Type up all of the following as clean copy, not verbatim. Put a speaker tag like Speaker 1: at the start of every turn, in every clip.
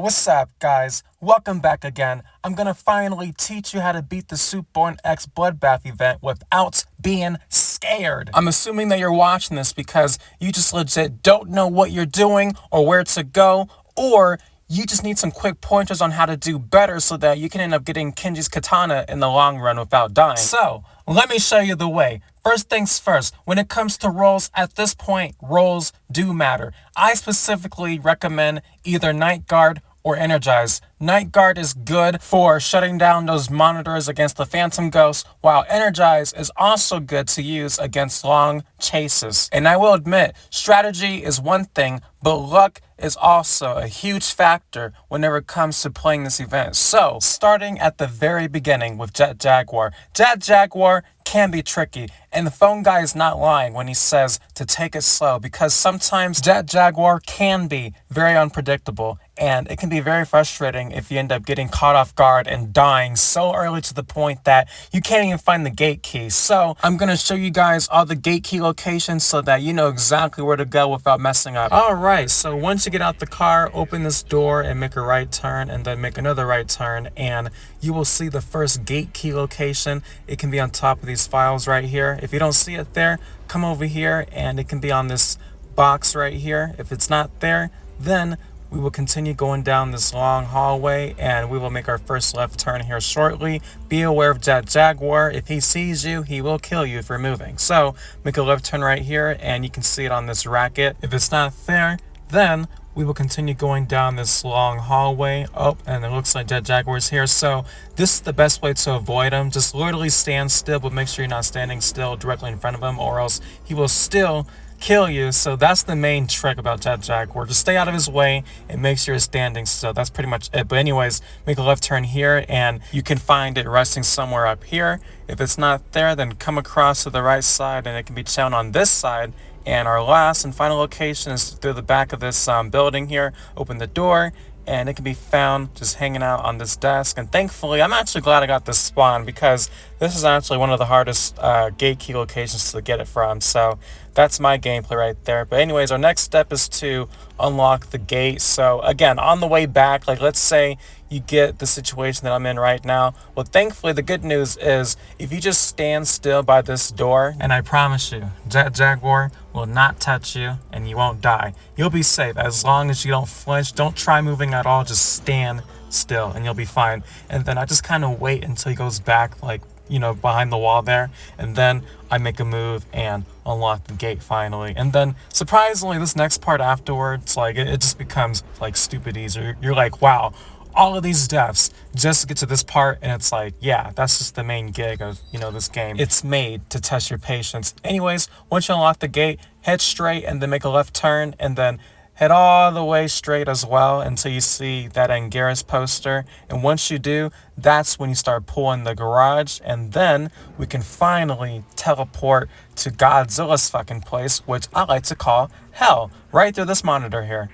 Speaker 1: What's up, guys? Welcome back again. I'm gonna finally teach you how to beat the Suitborn X Bloodbath event without being scared. I'm assuming that you're watching this because you just legit don't know what you're doing or where to go, or you just need some quick pointers on how to do better so that you can end up getting Kenji's katana in the long run without dying. So, let me show you the way. First things first, when it comes to rolls, at this point, rolls do matter. I specifically recommend either Night Guard or Energize. Night Guard is good for shutting down those monitors against the Phantom Ghost, while Energize is also good to use against long chases. And I will admit, strategy is one thing, but luck is also a huge factor whenever it comes to playing this event. So, starting at the very beginning with Jet Jaguar. Jet Jaguar can be tricky, and the phone guy is not lying when he says to take it slow, because sometimes Jet Jaguar can be very unpredictable, and it can be very frustrating if you end up getting caught off guard and dying so early to the point that you can't even find the gate key. So I'm going to show you guys all the gate key locations so that you know exactly where to go without messing up. Alright, so once you get out the car, open this door and make a right turn, and then make another right turn, and you will see the first gate key location. It can be on top of these files right here. If you don't see it there, come over here and it can be on this box right here. If it's not there, then we will continue going down this long hallway and we will make our first left turn here shortly. Be aware of Jet Jaguar. If he sees you, he will kill you if you're moving. So make a left turn right here and you can see it on this racket. If it's not there, then we will continue going down this long hallway. Oh, and it looks like Jet Jaguar's here. So this is the best way to avoid him. Just literally stand still, but make sure you're not standing still directly in front of him, or else he will still kill you. So that's the main trick about Jet Jaguar. Just stay out of his way and make sure you're standing still. That's pretty much it. But anyways, make a left turn here and you can find it resting somewhere up here. If it's not there, then come across to the right side and it can be shown on this side. And our last and final location is through the back of this building here. Open the door and it can be found just hanging out on this desk. And thankfully, I'm actually glad I got this spawn because this is actually one of the hardest gate key locations to get it from. So that's my gameplay right there. But anyways, our next step is to unlock the gate. So again, on the way back, like let's say you get the situation that I'm in right now. Well, thankfully, the good news is if you just stand still by this door, and I promise you, Jet Jaguar will not touch you and you won't die. You'll be safe as long as you don't flinch. Don't try moving at all. Just stand still and you'll be fine. And then I just kind of wait until he goes back, like, you know, behind the wall there, and then I make a move and unlock the gate finally. And then surprisingly, this next part afterwards, like it just becomes like stupid easy. You're like, wow, all of these deaths just to get to this part, and it's like, yeah, that's just the main gig of, you know, this game. It's made to test your patience. Anyways, once you unlock the gate, head straight and then make a left turn, and then head all the way straight as well until you see that Anguirus poster. And once you do, that's when you start pulling the garage. And then we can finally teleport to Godzilla's fucking place, which I like to call hell, right through this monitor here.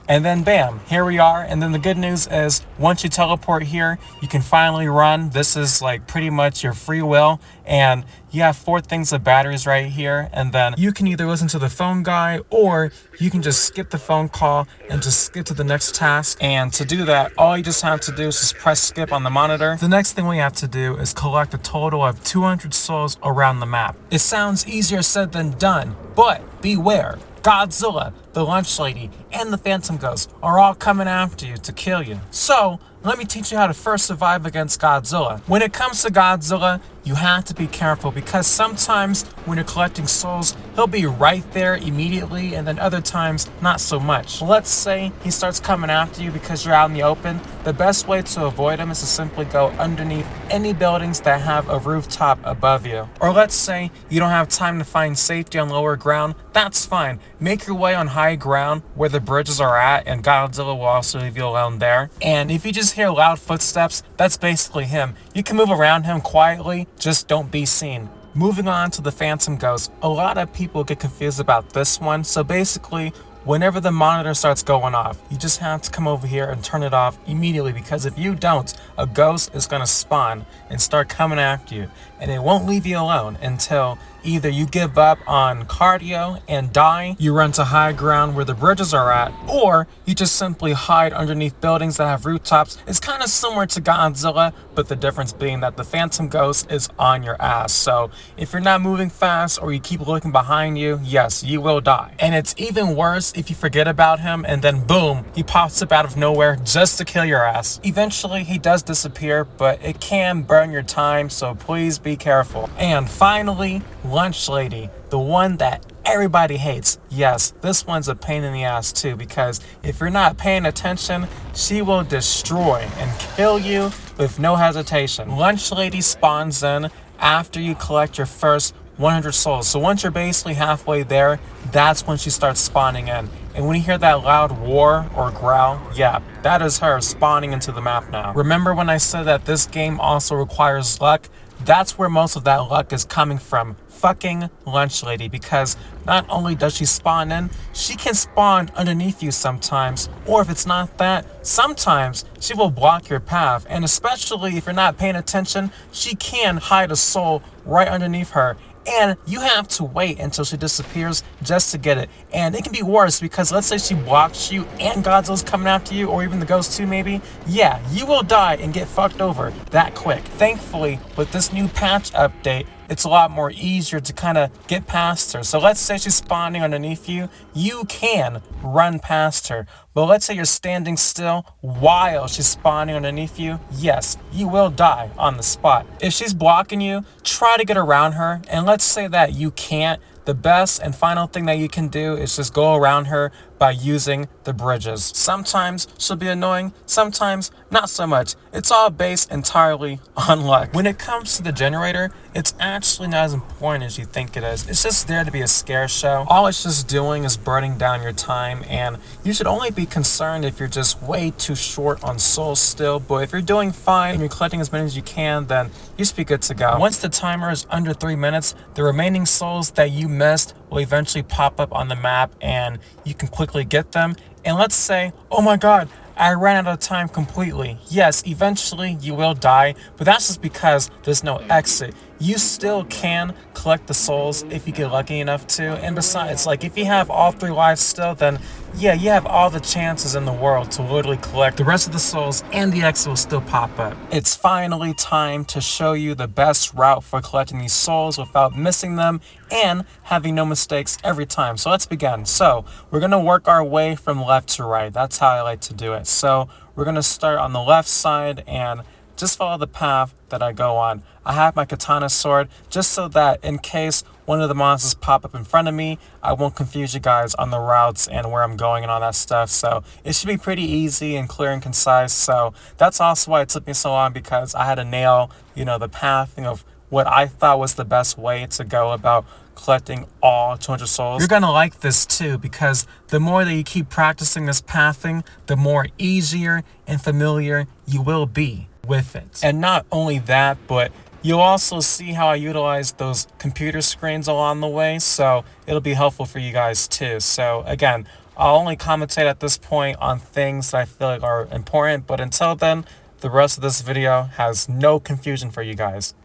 Speaker 1: And then bam, here we are. And then the good news is once you teleport here, you can finally run. This is like pretty much your free will. And you have 4 things of batteries right here. And then you can either listen to the phone guy or you can just skip the phone call and just skip to the next task. And to do that, all you just have to do is just press skip on the monitor. The next thing we have to do is collect a total of 200 souls around the map. It sounds easier said than done, but beware. Godzilla, the Lunch Lady, and the Phantom Ghost are all coming after you to kill you. So, let me teach you how to first survive against Godzilla. When it comes to Godzilla, you have to be careful because sometimes when you're collecting souls, he'll be right there immediately, and then other times, not so much. Let's say he starts coming after you because you're out in the open. The best way to avoid him is to simply go underneath any buildings that have a rooftop above you. Or let's say you don't have time to find safety on lower ground. That's fine. Make your way on high ground where the bridges are at, and Godzilla will also leave you alone there. And if you just hear loud footsteps, that's basically him. You can move around him quietly, just don't be seen. Moving on to the Phantom Ghost, a lot of people get confused about this one. So basically, whenever the monitor starts going off, you just have to come over here and turn it off immediately, because if you don't, a ghost is going to spawn and start coming after you, and it won't leave you alone until Either you give up on cardio and die, you run to high ground where the bridges are at, or you just simply hide underneath buildings that have rooftops. It's kind of similar to Godzilla, but the difference being that the Phantom Ghost is on your ass. So if you're not moving fast or you keep looking behind you, yes, you will die. And it's even worse if you forget about him and then boom, he pops up out of nowhere just to kill your ass. Eventually he does disappear, but it can burn your time, so please be careful. And finally, Lunch Lady, the one that everybody hates. Yes, this one's a pain in the ass too, because if you're not paying attention, she will destroy and kill you with no hesitation. Lunch Lady spawns in after you collect your first 100 souls. So once you're basically halfway there, that's when she starts spawning in. And when you hear that loud roar or growl, yeah, that is her spawning into the map now. Remember when I said that this game also requires luck? That's where most of that luck is coming from. Fucking Lunch Lady, because not only does she spawn in, she can spawn underneath you sometimes, or if it's not that, sometimes she will block your path, and especially if you're not paying attention, she can hide a soul right underneath her. And you have to wait until she disappears just to get it. And it can be worse because let's say she blocks you and Godzilla's coming after you, or even the ghost too maybe. Yeah, you will die and get fucked over that quick. Thankfully, with this new patch update, it's a lot more easier to kind of get past her. So let's say she's spawning underneath you, you can run past her. But let's say you're standing still while she's spawning underneath you, yes, you will die on the spot. If she's blocking you, try to get around her, and let's say that you can't. The best and final thing that you can do is just go around her by using the bridges. Sometimes she'll be annoying, sometimes not so much. It's all based entirely on luck. When it comes to the generator, it's actually not as important as you think it is. It's just there to be a scare show. All it's just doing is burning down your time, and you should only be concerned if you're just way too short on souls still, but if you're doing fine and you're collecting as many as you can, then you should be good to go. Once the timer is under 3 minutes, the remaining souls that you missed will eventually pop up on the map and you can quickly get them. And let's say, oh my god, I ran out of time completely. Yes, eventually you will die, but that's just because there's no exit. You still can collect the souls if you get lucky enough to. And besides, like if you have all 3 lives still, then yeah, you have all the chances in the world to literally collect the rest of the souls and the exit will still pop up. It's finally time to show you the best route for collecting these souls without missing them and having no mistakes every time. So let's begin. So we're going to work our way from left to right. That's how I like to do it. So we're going to start on the left side and just follow the path that I go on. I have my katana sword just so that in case one of the monsters pop up in front of me, I won't confuse you guys on the routes and where I'm going and all that stuff. So it should be pretty easy and clear and concise. So that's also why it took me so long, because I had to nail, the pathing of what I thought was the best way to go about collecting all 200 souls. You're gonna like this too, because the more that you keep practicing this pathing, the more easier and familiar you will be with it. And not only that, but you'll also see how I utilize those computer screens along the way, so it'll be helpful for you guys too. So again, I'll only commentate at this point on things that I feel like are important, but until then, the rest of this video has no confusion for you guys.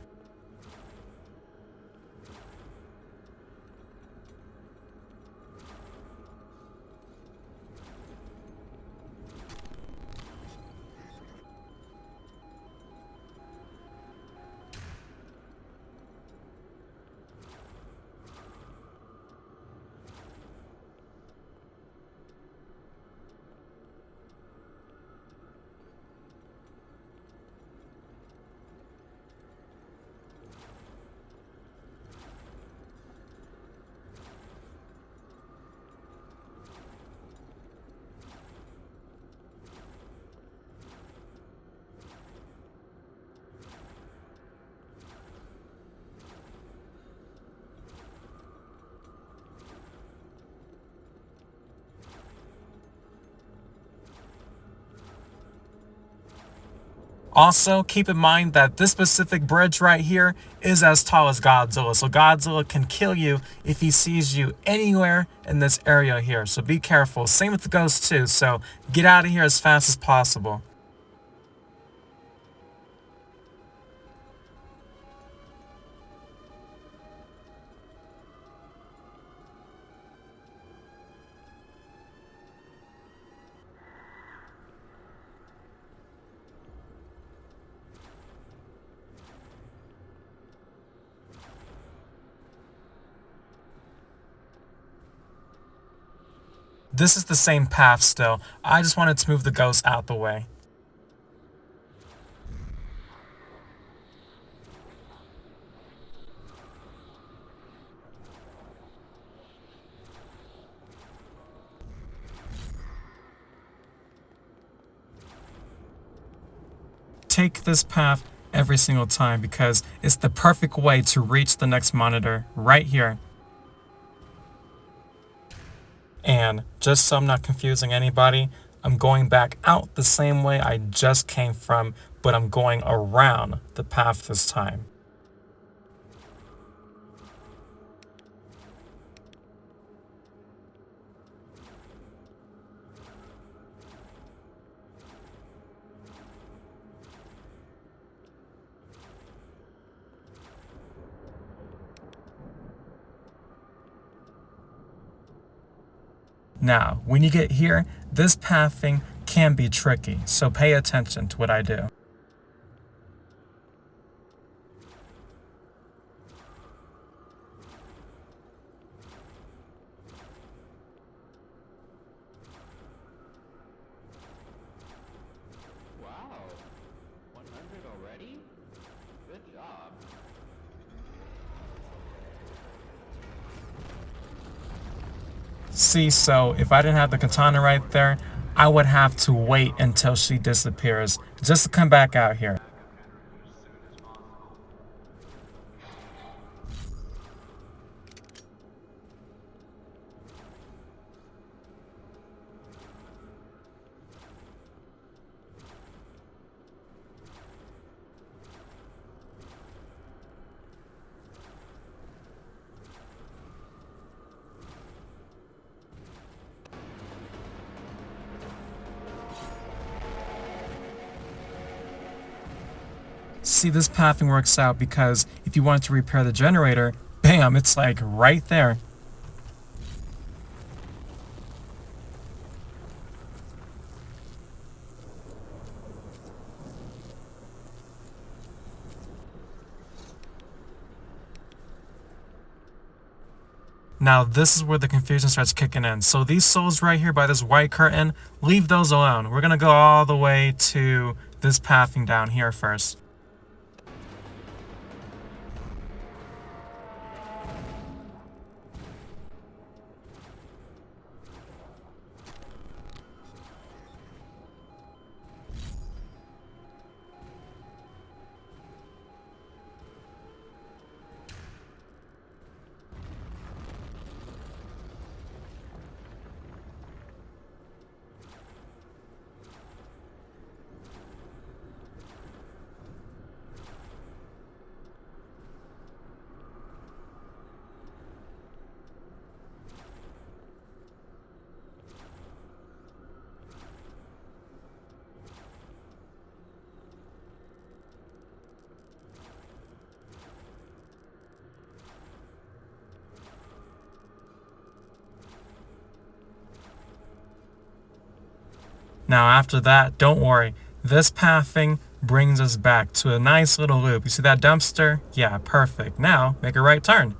Speaker 1: Also, keep in mind that this specific bridge right here is as tall as Godzilla. So Godzilla can kill you if he sees you anywhere in this area here. So be careful. Same with the ghost too. So get out of here as fast as possible. This is the same path still. I just wanted to move the ghost out the way. Take this path every single time because it's the perfect way to reach the next monitor right here. And just so I'm not confusing anybody, I'm going back out the same way I just came from, but I'm going around the path this time. Now, when you get here, this pathing can be tricky, so pay attention to what I do.
Speaker 2: Wow, 100 already? Good job.
Speaker 1: See, so if I didn't have the katana right there, I would have to wait until she disappears just to come back out here. See, this pathing works out because if you want to repair the generator, bam, it's like right there. Now this is where the confusion starts kicking in. So these souls right here by this white curtain, leave those alone. We're gonna go all the way to this pathing down here first. Now after that, don't worry. This pathing brings us back to a nice little loop. You see that dumpster? Yeah, perfect. Now, make a right turn.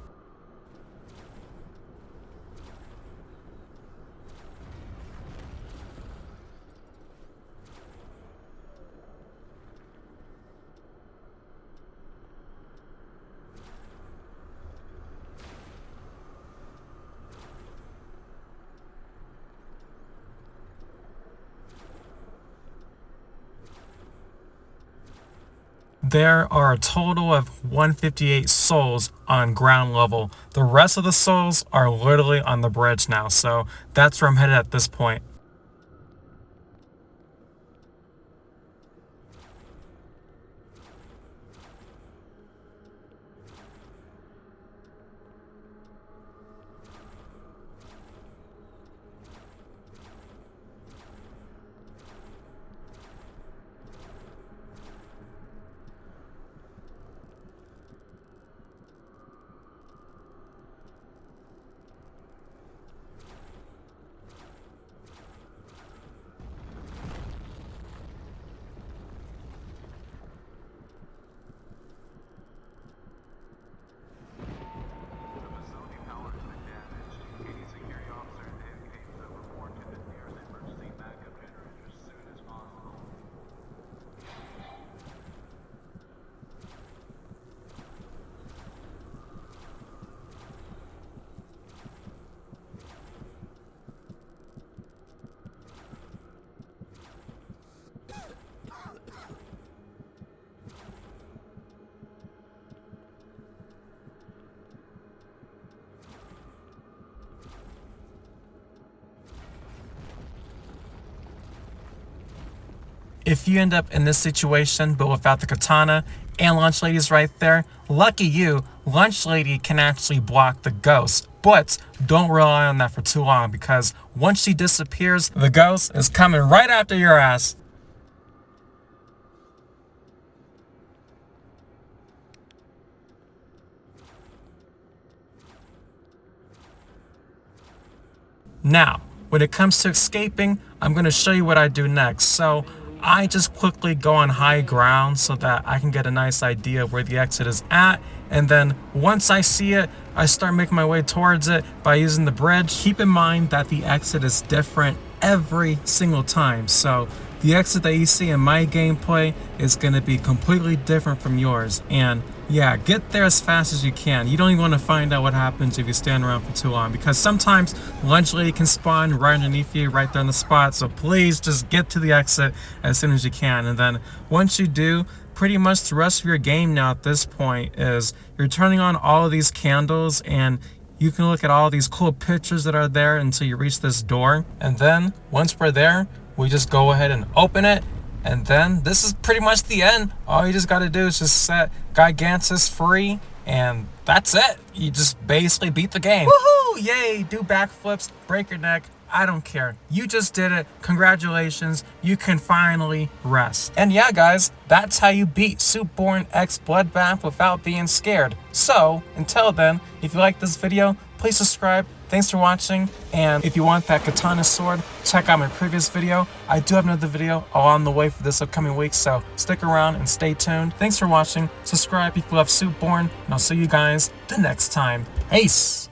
Speaker 1: There are a total of 158 souls on ground level. The rest of the souls are literally on the bridge now, so that's where I'm headed at this point. if you end up in this situation but without the katana and Lunch Lady's right there, lucky you, Lunch Lady can actually block the ghost. But don't rely on that for too long, because once she disappears, the ghost is coming right after your ass. Now, when it comes to escaping, I'm going to show you what I do next. So I just quickly go on high ground so that I can get a nice idea of where the exit is at. And then once I see it, I start making my way towards it by using the bridge. Keep in mind that the exit is different every single time. So the exit that you see in my gameplay is going to be completely different from yours. And yeah, get there as fast as you can. You don't even want to find out what happens if you stand around for too long, because sometimes Lunch Lady can spawn right underneath you, right there on the spot. So please just get to the exit as soon as you can. And then once you do, pretty much the rest of your game now at this point is you're turning on all of these candles, and you can look at all these cool pictures that are there until you reach this door. And then once we're there, we just go ahead and open it. And then this is pretty much the end. All you just got to do is just set Gigantus free, and that's it. You just basically beat the game. Woohoo! Yay! Do backflips, break your neck. I don't care. You just did it. Congratulations. You can finally rest. And yeah, guys, that's how you beat Suitborn X Bloodbath without being scared. So, until then, if you like this video, please subscribe. Thanks for watching, and if you want that katana sword, check out my previous video. I do have another video on the way for this upcoming week, so stick around and stay tuned. Thanks for watching. Subscribe if you love Suitborn, and I'll see you guys the next time. Peace!